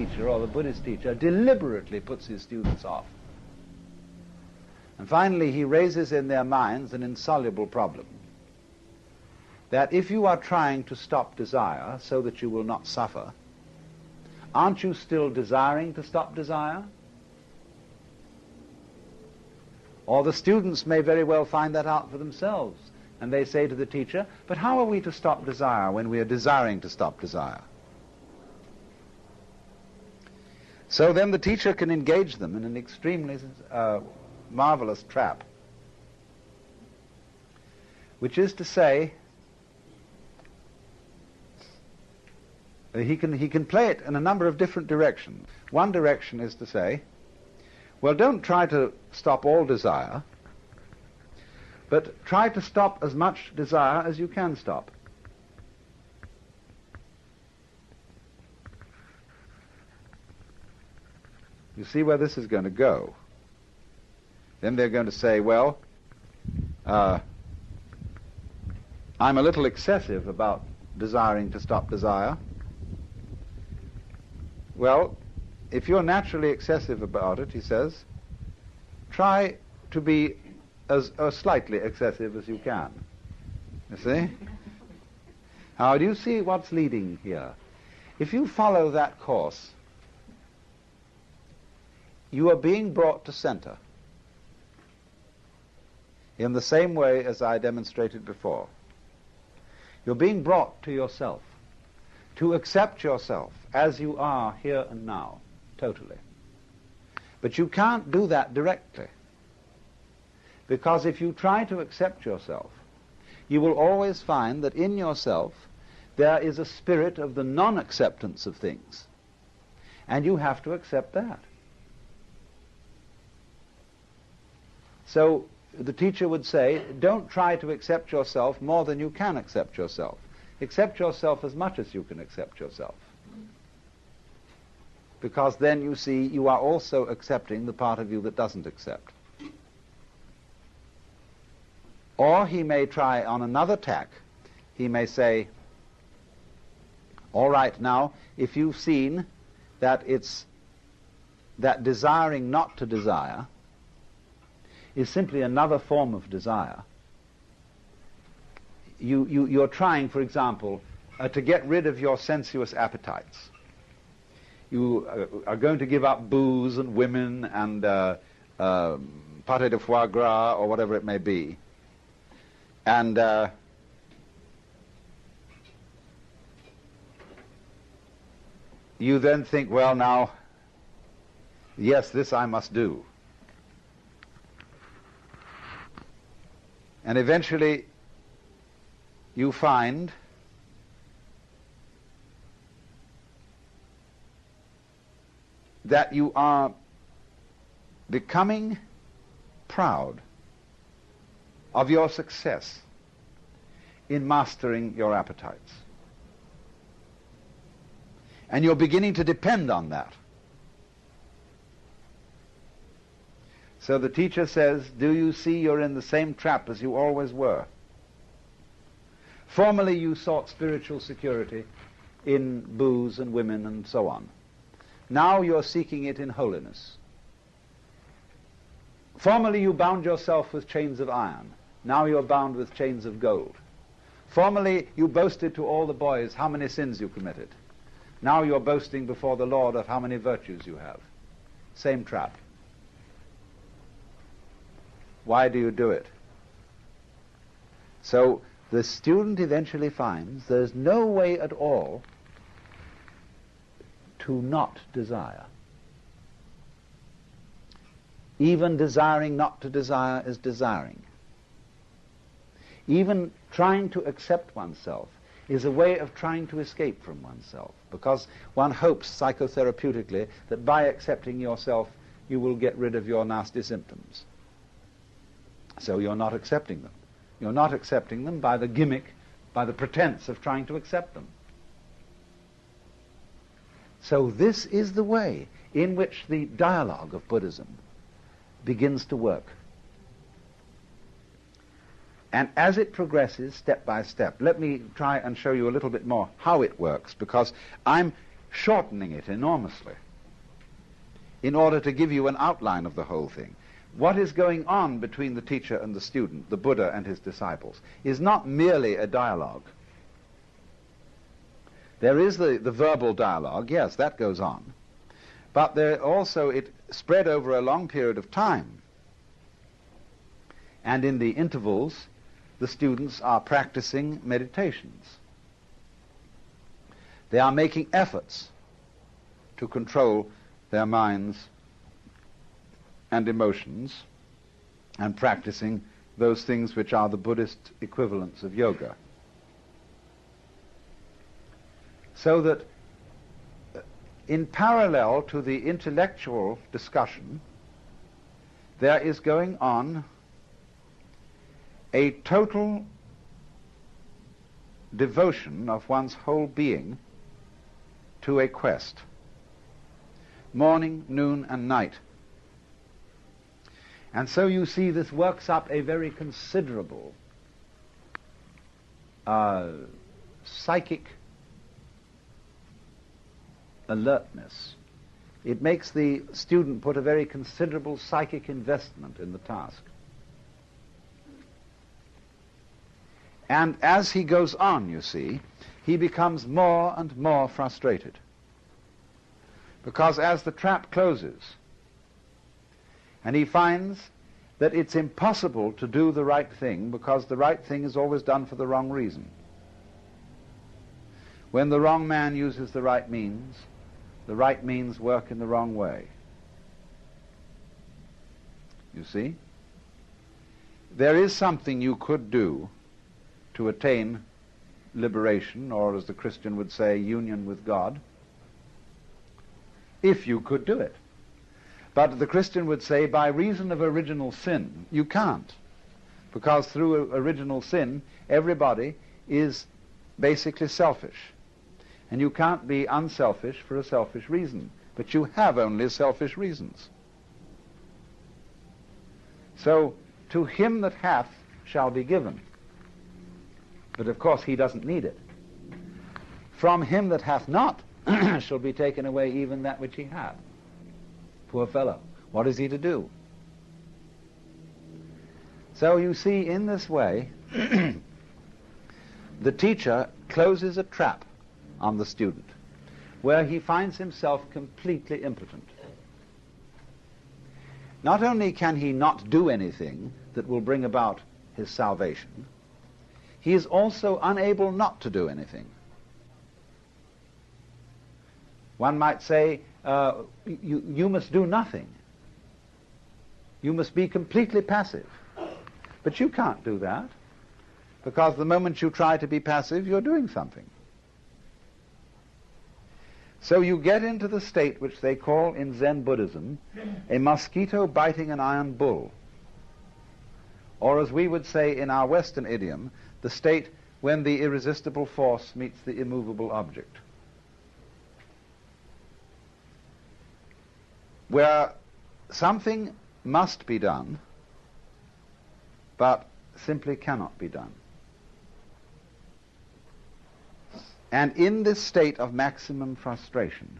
teacher or the Buddhist teacher deliberately puts his students off. And finally, he raises in their minds an insoluble problem, that if you are trying to stop desire so that you will not suffer, aren't you still desiring to stop desire? Or the students may very well find that out for themselves, and they say to the teacher, but how are we to stop desire when we are desiring to stop desire? So then the teacher can engage them in an extremely marvelous trap, which is to say, he can play it in a number of different directions. One direction is to say, well, don't try to stop all desire, but try to stop as much desire as you can stop. You see where this is going to go. Then they're going to say, well, I'm a little excessive about desiring to stop desire. Well, if you're naturally excessive about it, he says, try to be as slightly excessive as you can. You see? Now, do you see what's leading here? If you follow that course, you are being brought to center in the same way as I demonstrated before. You're being brought to yourself, to accept yourself as you are here and now, totally. But you can't do that directly, because if you try to accept yourself, you will always find that in yourself there is a spirit of the non-acceptance of things, and you have to accept that. So the teacher would say, don't try to accept yourself more than you can accept yourself. Accept yourself as much as you can accept yourself. Because then you see you are also accepting the part of you that doesn't accept. Or he may try on another tack. He may say, all right, now, if you've seen that it's that desiring not to desire is simply another form of desire. You're trying, for example, to get rid of your sensuous appetites. You are going to give up booze and women and pâté de foie gras or whatever it may be. And you then think, well, now, yes, this I must do. And eventually you find that you are becoming proud of your success in mastering your appetites. And you're beginning to depend on that. So the teacher says, do you see you're in the same trap as you always were? Formerly you sought spiritual security in booze and women and so on. Now you're seeking it in holiness. Formerly you bound yourself with chains of iron. Now you're bound with chains of gold. Formerly you boasted to all the boys how many sins you committed. Now you're boasting before the Lord of how many virtues you have. Same trap. Why do you do it? So the student eventually finds there's no way at all to not desire. Even desiring not to desire is desiring. Even trying to accept oneself is a way of trying to escape from oneself, because one hopes psychotherapeutically that by accepting yourself you will get rid of your nasty symptoms. So you're not accepting them. You're not accepting them by the gimmick, by the pretense of trying to accept them. So this is the way in which the dialogue of Buddhism begins to work. And as it progresses step by step, let me try and show you a little bit more how it works, because I'm shortening it enormously in order to give you an outline of the whole thing. What is going on between the teacher and the student, the Buddha and his disciples, is not merely a dialogue. There is the verbal dialogue, yes, that goes on, but there also it spread over a long period of time. And in the intervals, the students are practicing meditations. They are making efforts to control their minds and emotions and practicing those things which are the Buddhist equivalents of yoga. So that in parallel to the intellectual discussion, there is going on a total devotion of one's whole being to a quest, morning, noon, and night. And so you see this works up a very considerable psychic alertness. It makes the student put a very considerable psychic investment in the task. And as he goes on, you see, he becomes more and more frustrated. Because as the trap closes, and he finds that it's impossible to do the right thing because the right thing is always done for the wrong reason. When the wrong man uses the right means work in the wrong way. You see? There is something you could do to attain liberation, or as the Christian would say, union with God, if you could do it. But the Christian would say, by reason of original sin, you can't. Because through original sin, everybody is basically selfish. And you can't be unselfish for a selfish reason. But you have only selfish reasons. So, to him that hath shall be given. But of course he doesn't need it. From him that hath not shall be taken away even that which he hath. Poor fellow, what is he to do? So you see, in this way, the teacher closes a trap on the student, where he finds himself completely impotent. Not only can he not do anything that will bring about his salvation, he is also unable not to do anything. One might say, you must do nothing. You must be completely passive. But you can't do that, because the moment you try to be passive, you're doing something. So you get into the state which they call in Zen Buddhism a mosquito biting an iron bull. Or as we would say in our Western idiom, the state when the irresistible force meets the immovable object. Where something must be done, but simply cannot be done. And in this state of maximum frustration,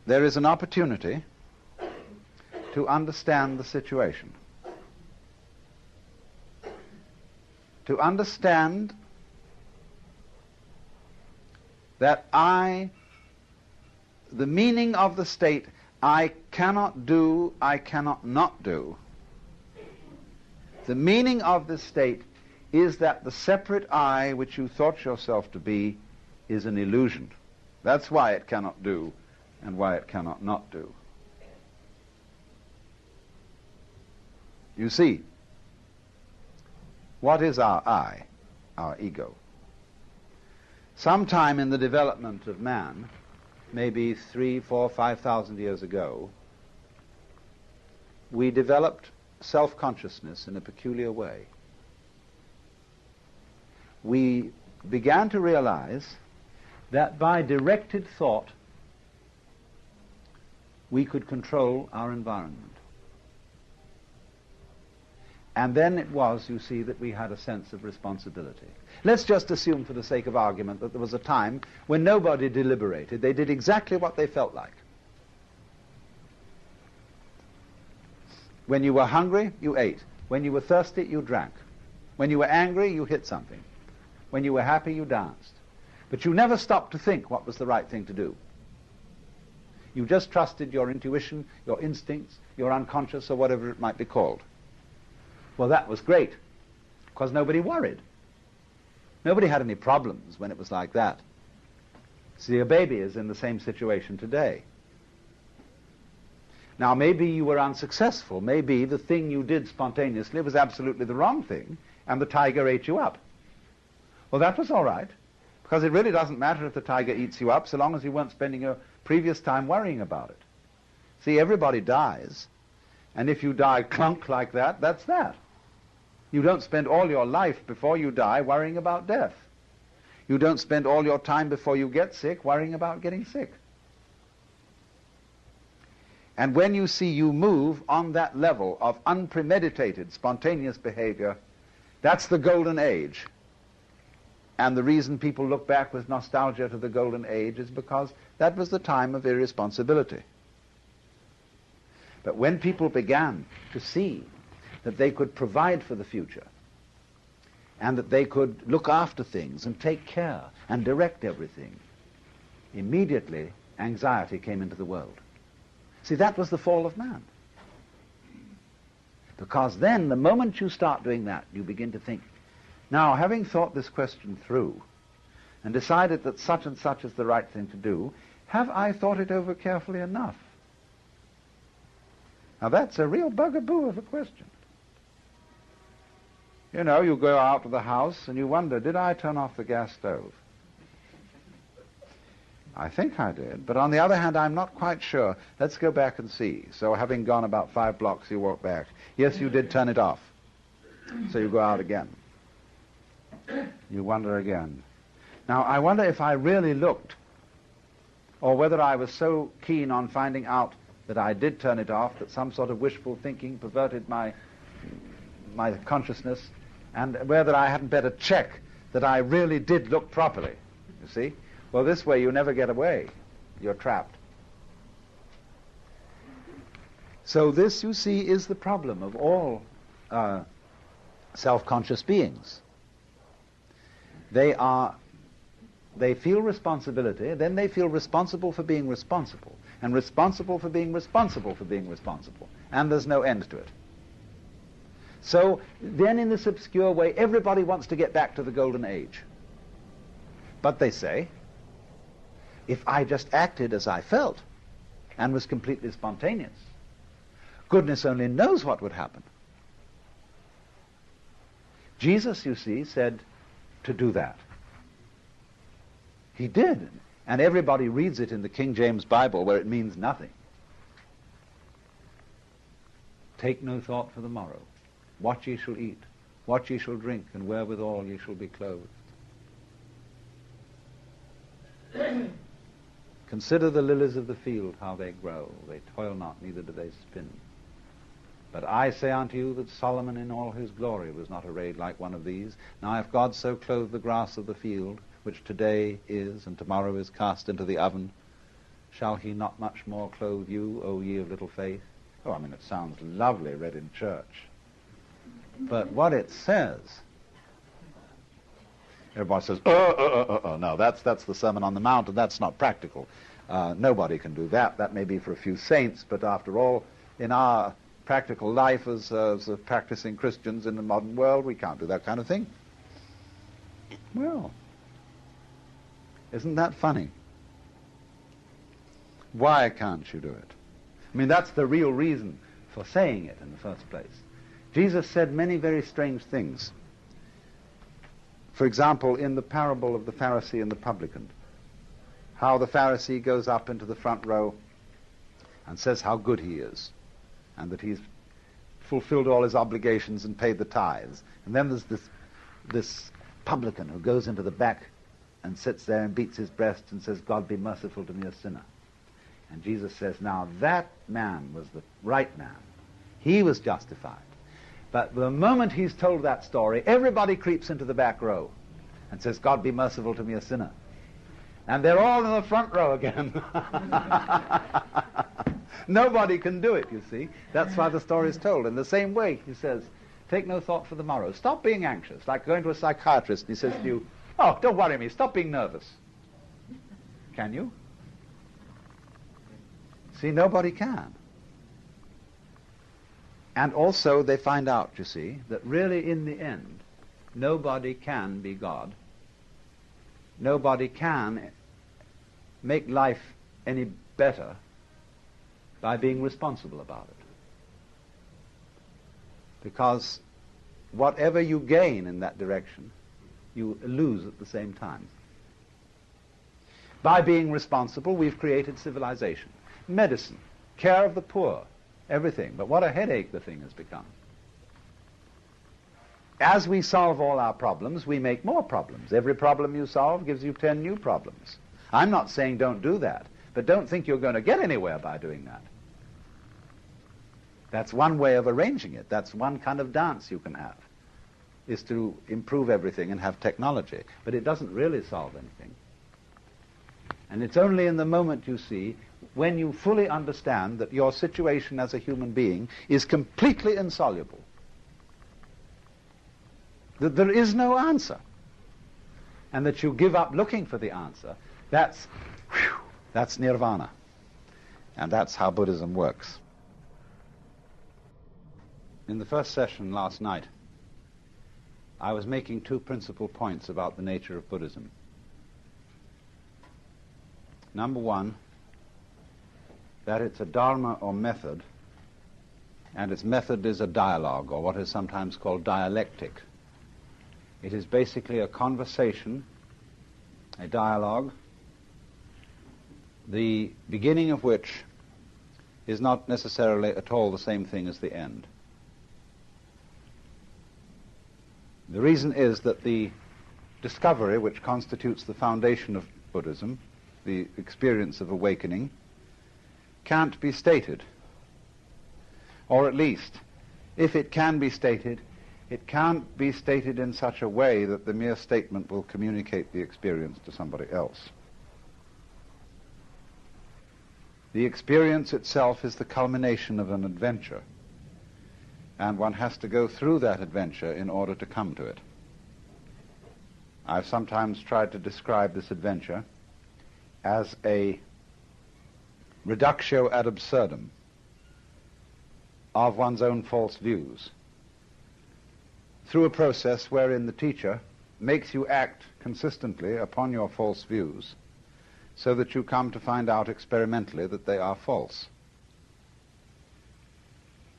there is an opportunity to understand the situation. To understand that the meaning of the state, I cannot do, I cannot not do. The meaning of this state is that the separate I which you thought yourself to be is an illusion. That's why it cannot do and why it cannot not do. You see, what is our I, our ego? Sometime in the development of man, maybe 3,000, 4,000, 5,000 years ago, we developed self-consciousness in a peculiar way. We began to realize that by directed thought, we could control our environment. And then it was, you see, that we had a sense of responsibility. Let's just assume, for the sake of argument, that there was a time when nobody deliberated. They did exactly what they felt like. When you were hungry, you ate. When you were thirsty, you drank. When you were angry, you hit something. When you were happy, you danced. But you never stopped to think what was the right thing to do. You just trusted your intuition, your instincts, your unconscious, or whatever it might be called. Well, that was great, because nobody worried. Nobody had any problems when it was like that. See, a baby is in the same situation today. Now, maybe you were unsuccessful. Maybe the thing you did spontaneously was absolutely the wrong thing, and the tiger ate you up. Well, that was all right, because it really doesn't matter if the tiger eats you up, so long as you weren't spending your previous time worrying about it. See, everybody dies, and if you die clunk like that, that's that. You don't spend all your life before you die worrying about death. You don't spend all your time before you get sick worrying about getting sick. And when you see you move on that level of unpremeditated, spontaneous behavior, that's the golden age. And the reason people look back with nostalgia to the golden age is because that was the time of irresponsibility. But when people began to see that they could provide for the future, and that they could look after things and take care and direct everything, immediately anxiety came into the world. See, that was the fall of man. Because then, the moment you start doing that, you begin to think, now, having thought this question through and decided that such and such is the right thing to do, have I thought it over carefully enough? Now, that's a real bugaboo of a question. You know, you go out to the house and you wonder, did I turn off the gas stove? I think I did, but on the other hand, I'm not quite sure. Let's go back and see. So having gone about 5 blocks, you walk back. Yes, you did turn it off. So you go out again. You wonder again. Now, I wonder if I really looked, or whether I was so keen on finding out that I did turn it off that some sort of wishful thinking perverted my consciousness, and whether I hadn't better check that I really did look properly, you see? Well, this way you never get away. You're trapped. So this, you see, is the problem of all self-conscious beings. They feel responsibility, then they feel responsible for being responsible, and responsible for being responsible for being responsible, and there's no end to it. So then, in this obscure way, everybody wants to get back to the golden age. But they say, if I just acted as I felt and was completely spontaneous, goodness only knows what would happen. Jesus, you see, said to do that. He did. And everybody reads it in the King James Bible where it means nothing. Take no thought for the morrow. What ye shall eat, what ye shall drink, and wherewithal ye shall be clothed. Consider the lilies of the field, how they grow. They toil not, neither do they spin. But I say unto you that Solomon in all his glory was not arrayed like one of these. Now if God so clothe the grass of the field, which today is and tomorrow is cast into the oven, shall he not much more clothe you, O ye of little faith? Oh, I mean, it sounds lovely read in church. But what it says, everybody says, no, that's the Sermon on the Mount, and that's not practical. Nobody can do that. That may be for a few saints, but after all, in our practical life as practicing Christians in the modern world, we can't do that kind of thing. Well, isn't that funny? Why can't you do it? I mean, that's the real reason for saying it in the first place. Jesus said many very strange things. For example, in the parable of the Pharisee and the publican, how the Pharisee goes up into the front row and says how good he is, and that he's fulfilled all his obligations and paid the tithes. And then there's this publican who goes into the back and sits there and beats his breast and says, God be merciful to me, a sinner. And Jesus says, now that man was the right man. He was justified. But the moment he's told that story, everybody creeps into the back row and says, God be merciful to me, a sinner. And they're all in the front row again. Nobody can do it, you see. That's why the story is told. In the same way, he says, take no thought for the morrow. Stop being anxious. Like going to a psychiatrist and he says to you, oh, don't worry me, stop being nervous. Can you? See, nobody can. And also they find out, you see, that really in the end, nobody can be God. Nobody can make life any better by being responsible about it. Because whatever you gain in that direction, you lose at the same time. By being responsible, we've created civilization, medicine, care of the poor, everything. But what a headache the thing has become. As we solve all our problems, we make more problems. Every problem you solve gives you 10 new problems. I'm not saying don't do that, but don't think you're going to get anywhere by doing that. That's one way of arranging it. That's one kind of dance you can have, is to improve everything and have technology. But it doesn't really solve anything. And it's only in the moment, you see, when you fully understand that your situation as a human being is completely insoluble, that there is no answer, and that you give up looking for the answer, that's nirvana. And that's how Buddhism works. In the first session last night, I was making two principal points about the nature of Buddhism. Number one, that it's a dharma or method, and its method is a dialogue, or what is sometimes called dialectic. It is basically a conversation, a dialogue, the beginning of which is not necessarily at all the same thing as the end. The reason is that the discovery which constitutes the foundation of Buddhism, the experience of awakening, can't be stated. Or at least, if it can be stated, it can't be stated in such a way that the mere statement will communicate the experience to somebody else. The experience itself is the culmination of an adventure, and one has to go through that adventure in order to come to it. I've sometimes tried to describe this adventure as a reductio ad absurdum of one's own false views, through a process wherein the teacher makes you act consistently upon your false views so that you come to find out experimentally that they are false.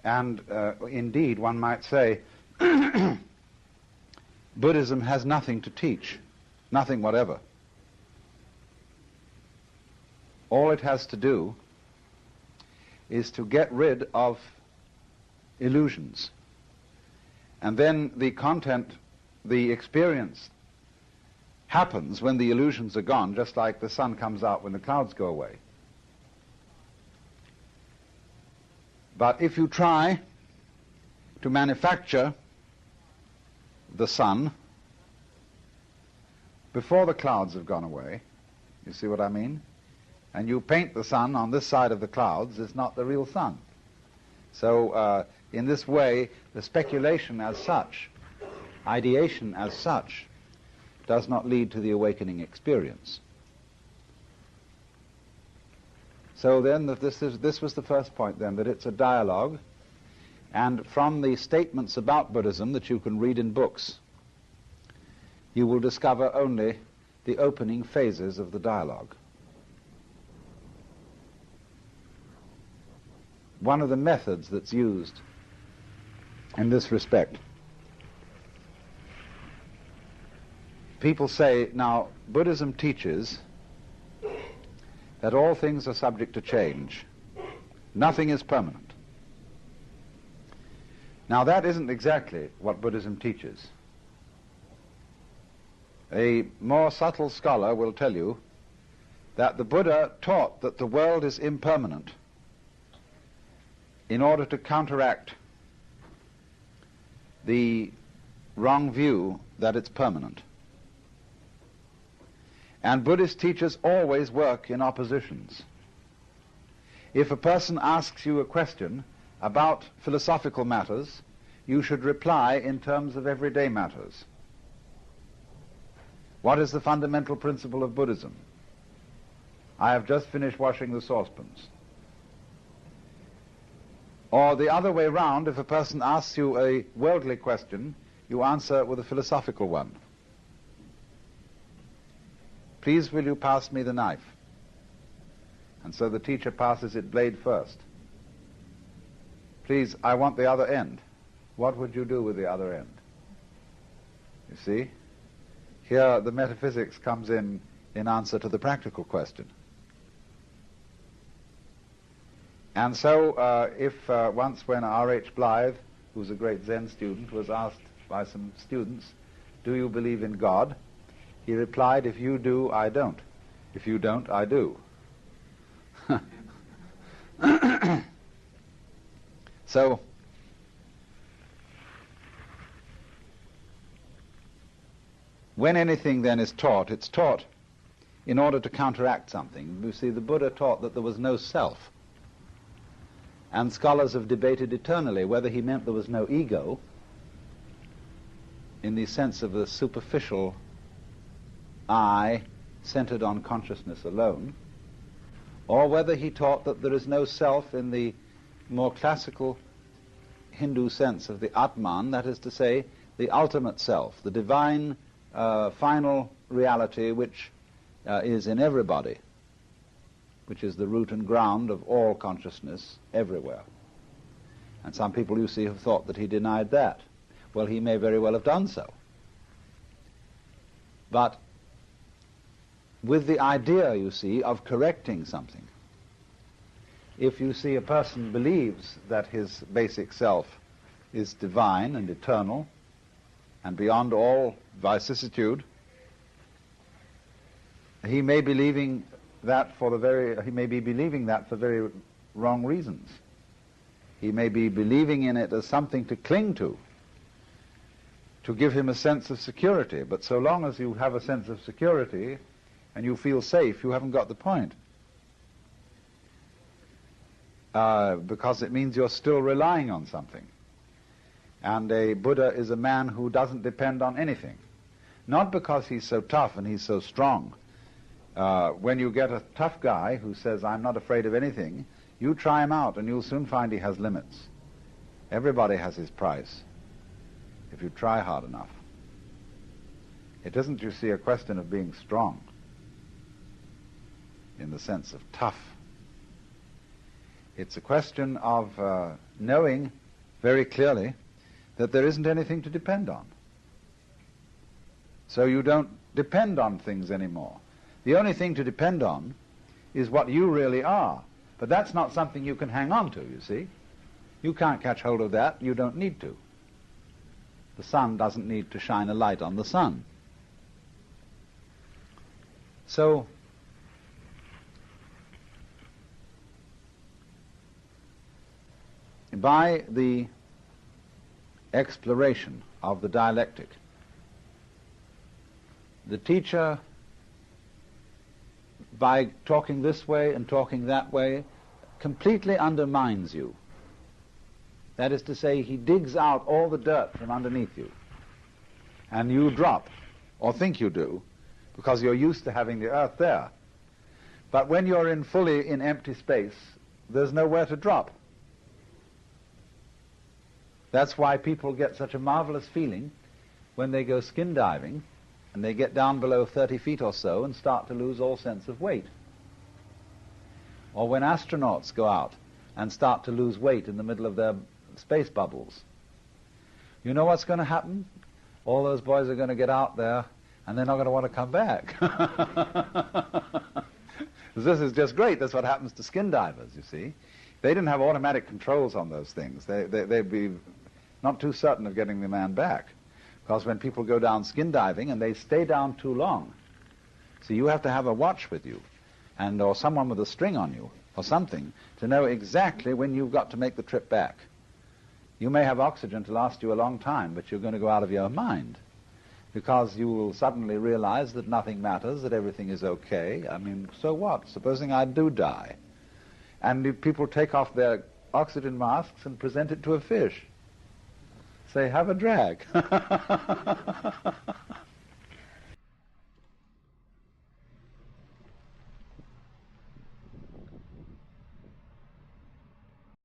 And indeed, one might say, Buddhism has nothing to teach, nothing whatever. All it has to do is to get rid of illusions. And then the content, the experience happens when the illusions are gone, just like the sun comes out when the clouds go away. But if you try to manufacture the sun before the clouds have gone away, you see what I mean? And you paint the sun on this side of the clouds, it's not the real sun. So in this way, the speculation as such, ideation as such, does not lead to the awakening experience. So then this was the first point then, that it's a dialogue, and from the statements about Buddhism that you can read in books, you will discover only the opening phases of the dialogue. One of the methods that's used in this respect, people say, now, Buddhism teaches that all things are subject to change. Nothing is permanent. Now, that isn't exactly what Buddhism teaches. A more subtle scholar will tell you that the Buddha taught that the world is impermanent in order to counteract the wrong view that it's permanent. And Buddhist teachers always work in oppositions. If a person asks you a question about philosophical matters, you should reply in terms of everyday matters. What is the fundamental principle of Buddhism? I have just finished washing the saucepans. Or the other way round, if a person asks you a worldly question, you answer with a philosophical one. Please will you pass me the knife? And so the teacher passes it blade first. Please, I want the other end. What would you do with the other end? You see? Here the metaphysics comes in answer to the practical question. And so if once when R.H. Blythe, who's a great Zen student, was asked by some students, do you believe in God? He replied, if you do, I don't. If you don't, I do. So, when anything then is taught, it's taught in order to counteract something. You see, the Buddha taught that there was no self. And scholars have debated eternally whether he meant there was no ego in the sense of the superficial I centered on consciousness alone, or whether he taught that there is no self in the more classical Hindu sense of the Atman, that is to say, the ultimate self, the divine final reality which is in everybody, which is the root and ground of all consciousness everywhere. And some people, you see, have thought that he denied that. Well, he may very well have done so. But with the idea, you see, of correcting something, if you see a person believes that his basic self is divine and eternal and beyond all vicissitude, he may be believing that for very wrong reasons. He may be believing in it as something to cling to give him a sense of security. But so long as you have a sense of security and you feel safe, you haven't got the point. Because it means you're still relying on something. And a Buddha is a man who doesn't depend on anything. Not because he's so tough and he's so strong. When you get a tough guy who says, I'm not afraid of anything, you try him out and you'll soon find he has limits. Everybody has his price, if you try hard enough. It isn't, you see, a question of being strong in the sense of tough. It's a question of knowing very clearly that there isn't anything to depend on. So you don't depend on things anymore. The only thing to depend on is what you really are. But that's not something you can hang on to, you see. You can't catch hold of that. You don't need to. The sun doesn't need to shine a light on the sun. So, by the exploration of the dialectic, the teacher, by talking this way and talking that way, completely undermines you. That is to say, he digs out all the dirt from underneath you. And you drop, or think you do, because you're used to having the earth there. But when you're fully in empty space, there's nowhere to drop. That's why people get such a marvelous feeling when they go skin diving and they get down below 30 feet or so and start to lose all sense of weight. Or when astronauts go out and start to lose weight in the middle of their space bubbles. You know what's going to happen? All those boys are going to get out there and they're not going to want to come back. This is just great. That's what happens to skin divers, you see. They didn't have automatic controls on those things. They'd be not too certain of getting the man back. Because when people go down skin diving and they stay down too long, so you have to have a watch with you, or someone with a string on you, or something, to know exactly when you've got to make the trip back. You may have oxygen to last you a long time, but you're going to go out of your mind, because you will suddenly realize that nothing matters, that everything is okay. I mean, so what? Supposing I do die, and if people take off their oxygen masks and present it to a fish. Say, have a drag.